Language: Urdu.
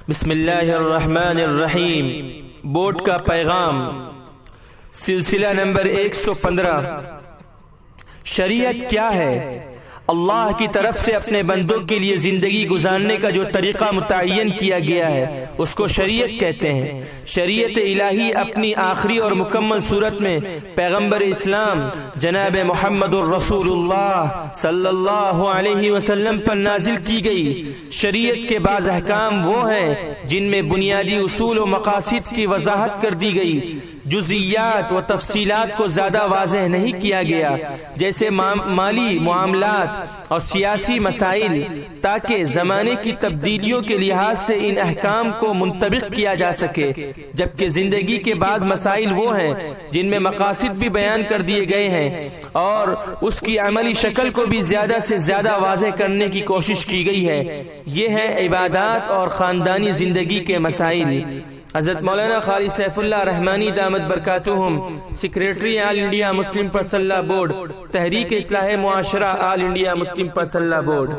بسم اللہ الرحمن الرحیم۔ بورڈ کا پیغام، سلسلہ نمبر 115۔ شریعت کیا ہے؟ اللہ کی طرف سے اپنے بندوں کے لیے زندگی گزارنے کا جو طریقہ متعین کیا گیا ہے اس کو شریعت کہتے ہیں۔ شریعت الہی اپنی آخری اور مکمل صورت میں پیغمبر اسلام جناب محمد الرسول اللہ صلی اللہ علیہ وسلم پر نازل کی گئی۔ شریعت کے بعض احکام وہ ہیں جن میں بنیادی اصول و مقاصد کی وضاحت کر دی گئی، جزئیات و تفصیلات کو زیادہ واضح نہیں کیا گیا، جیسے مالی معاملات اور سیاسی مسائل، تاکہ زمانے کی تبدیلیوں کے لحاظ سے ان احکام کو منطبق کیا جا سکے، جبکہ زندگی کے بعد مسائل وہ ہیں جن میں مقاصد بھی بیان کر دیے گئے ہیں اور اس کی عملی شکل کو بھی زیادہ سے زیادہ واضح کرنے کی کوشش کی گئی ہے۔ یہ ہیں عبادات اور خاندانی زندگی کے مسائل۔ حضرت مولانا خالدسیف اللہ رحمانی دامت برکاتہم، سیکریٹری آل انڈیا مسلم پرسنل لا بورڈ، تحریک اصلاح معاشرہ آل انڈیا مسلم پرسنل لا بورڈ۔